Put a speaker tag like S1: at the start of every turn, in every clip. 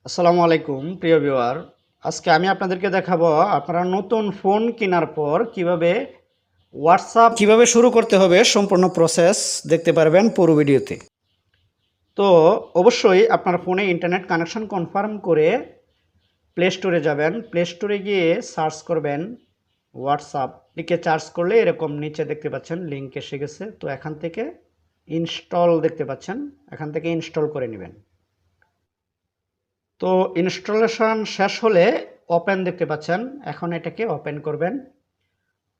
S1: আসসালামু আলাইকুম প্রিয় ভিউয়ার। আজকে আমি আপনাদেরকে দেখাবো আপনারা নতুন ফোন কেনার পর কিভাবে হোয়াটসঅ্যাপ কিভাবে শুরু করতে হবে সম্পূর্ণ প্রসেস দেখতে পারবেন পুরো ভিডিওতে। তো অবশ্যই আপনার ফোনে ইন্টারনেট কানেকশন কনফার্ম করে প্লে স্টোরে যাবেন। প্লে স্টোরে গিয়ে সার্চ করবেন হোয়াটসঅ্যাপ, লিখে সার্চ করলে এরকম নিচে দেখতে পাচ্ছেন লিঙ্ক এসে গেছে। তো এখান থেকে ইনস্টল দেখতে পাচ্ছেন, এখান থেকে ইনস্টল করে নেবেন। তো ইনস্টলেশন শেষ হলে ওপেন দেখতে পাচ্ছেন, এখন এটাকে ওপেন করবেন।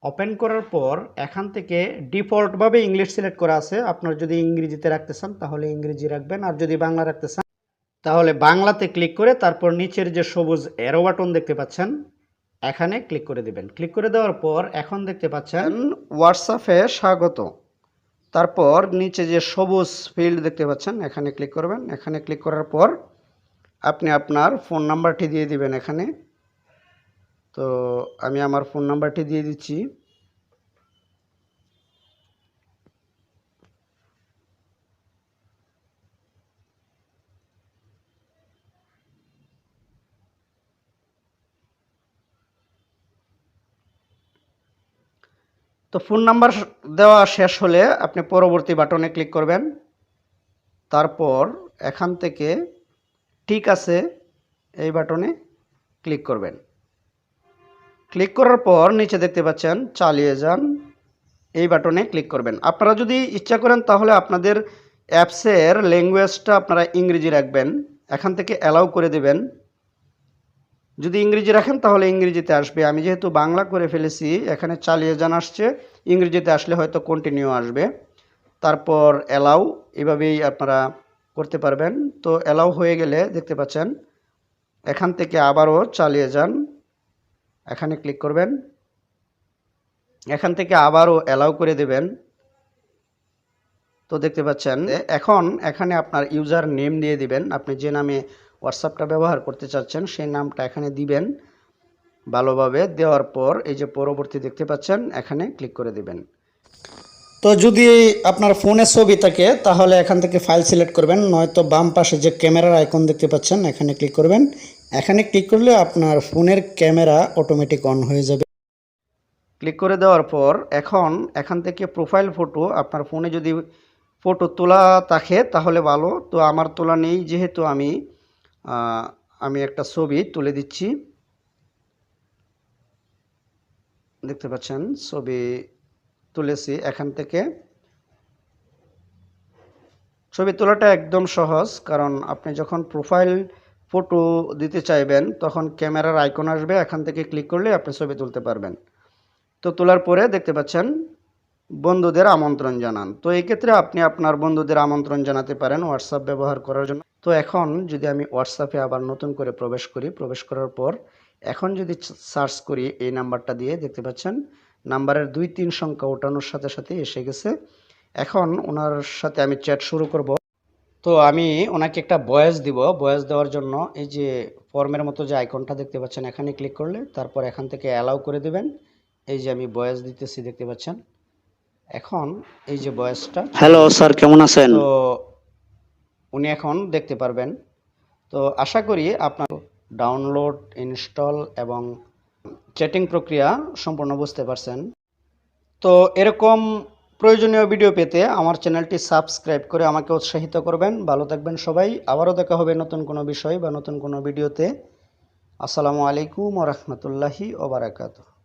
S1: ওপেন করার পর এখান থেকে ডিফল্টভাবে ইংলিশ সিলেক্ট করা আছে। আপনার যদি ইংরেজিতে রাখতে চান তাহলে ইংরেজি রাখবেন, আর যদি বাংলা রাখতে চান তাহলে বাংলাতে ক্লিক করে তারপর নিচের যে সবুজ অ্যারো বাটন দেখতে পাচ্ছেন এখানে ক্লিক করে দিবেন। ক্লিক করে দেওয়ার পর এখন দেখতে পাচ্ছেন হোয়াটসঅ্যাপে স্বাগত। তারপর নিচে যে সবুজ ফিল্ড দেখতে পাচ্ছেন এখানে ক্লিক করবেন। এখানে ক্লিক করার পর আপনি আপনার ফোন নাম্বারটি দিয়ে দিবেন এখানে। তো আমি আমার ফোন নাম্বারটি দিয়ে দিচ্ছি। তো ফোন নাম্বার দেওয়া শেষ হলে আপনি পরবর্তী বাটনে ক্লিক করবেন। তারপর এখান থেকে ঠিক আছে এই বাটনে ক্লিক করবেন। ক্লিক করার পর নিচে দেখতে পাচ্ছেন চালিয়ে যান, এই বাটনে ক্লিক করবেন। আপনারা যদি ইচ্ছা করেন তাহলে আপনাদের অ্যাপসের ল্যাঙ্গুয়েজটা আপনারা ইংরেজি রাখবেন, এখান থেকে অ্যালাউ করে দেবেন। যদি ইংরেজি রাখেন তাহলে ইংরেজিতে আসবে। আমি যেহেতু বাংলা করে ফেলেছি এখানে চালিয়ে যান আসছে, ইংরেজিতে আসলে হয়তো কন্টিনিউ আসবে। তারপর অ্যালাউ, এভাবেই আপনারা করতে পারবেন। তো অ্যালাউ হয়ে গেলে দেখতে পাচ্ছেন এখান থেকে আবারও চালিয়ে যান, এখানে ক্লিক করবেন। এখান থেকে আবারও অ্যালাউ করে দেবেন। তো দেখতে পাচ্ছেন এখন এখানে আপনার ইউজার নেম দিয়ে দিবেন। আপনি যে নামে হোয়াটসঅ্যাপটা ব্যবহার করতে চাচ্ছেন সেই নামটা এখানে দিবেন ভালোভাবে। দেওয়ার পর এই যে পরবর্তী দেখতে পাচ্ছেন এখানে ক্লিক করে দিবেন। তো যদি আপনার ফোনে ছবি থাকে তাহলে এখান থেকে ফাইল সিলেক্ট করবেন, নয়তো বাম পাশে যে ক্যামেরার আইকন দেখতে পাচ্ছেন এখানে ক্লিক করবেন। এখানে ক্লিক করলে আপনার ফোনের ক্যামেরা অটোমেটিক অন হয়ে যাবে। ক্লিক করে দেওয়ার পর এখন এখান থেকে প্রোফাইল ফটো, আপনার ফোনে যদি ফটো তোলা থাকে তাহলে ভালো। তো আমার তোলা নেই যেহেতু আমি একটা ছবি তুলে দিচ্ছি। দেখতে পাচ্ছেন ছবি তুলেছি। এখান থেকে ছবি তোলাটা একদম সহজ, কারণ আপনি যখন প্রোফাইল ফটো দিতে চাইবেন তখন ক্যামেরার আইকন আসবে, এখান থেকে ক্লিক করলে আপনি ছবি তুলতে পারবেন। তো তোলার পরে দেখতে পাচ্ছেন বন্ধুদের আমন্ত্রণ জানান। তো এই ক্ষেত্রে আপনি আপনার বন্ধুদের আমন্ত্রণ জানাতে পারেন হোয়াটসঅ্যাপ ব্যবহার করার জন্য। তো এখন যদি আমি হোয়াটসঅ্যাপে আবার নতুন করে প্রবেশ করি, প্রবেশ করার পর এখন যদি সার্চ করি এই নাম্বারটা দিয়ে দেখতে পাচ্ছেন নাম্বারের 2-3 সংখ্যা ওঠানোর সাথে সাথে এসে গেছে। এখন ওনার সাথে আমি চ্যাট শুরু করব। তো আমি ওনাকে একটা ভয়েস দিব। ভয়েস দেওয়ার জন্য এই যে ফর্মের মতো যে আইকনটা দেখতে পাচ্ছেন এখানে ক্লিক করলে তারপর এখান থেকে অ্যালাউ করে দিবেন। এই যে আমি ভয়েস দিতেছি দেখতে পাচ্ছেন। এখন এই যে ভয়েসটা,
S2: হ্যালো স্যার, কেমন আছেন?
S1: তো উনি এখন দেখতে পারবেন। তো আশা করি আপনার ডাউনলোড, ইনস্টল এবং চ্যাটিং প্রক্রিয়া সম্পূর্ণ বুঝতে পারছেন। তো এরকম প্রয়োজনীয় ভিডিও পেতে আমার চ্যানেলটি সাবস্ক্রাইব করে আমাকে উৎসাহিত করবেন। ভালো থাকবেন সবাই। আবারও দেখা হবে নতুন কোনো বিষয় বা নতুন কোনো ভিডিওতে। আসসালামু আলাইকুম ওয়া রাহমাতুল্লাহি ওয়া বারাকাতুহু।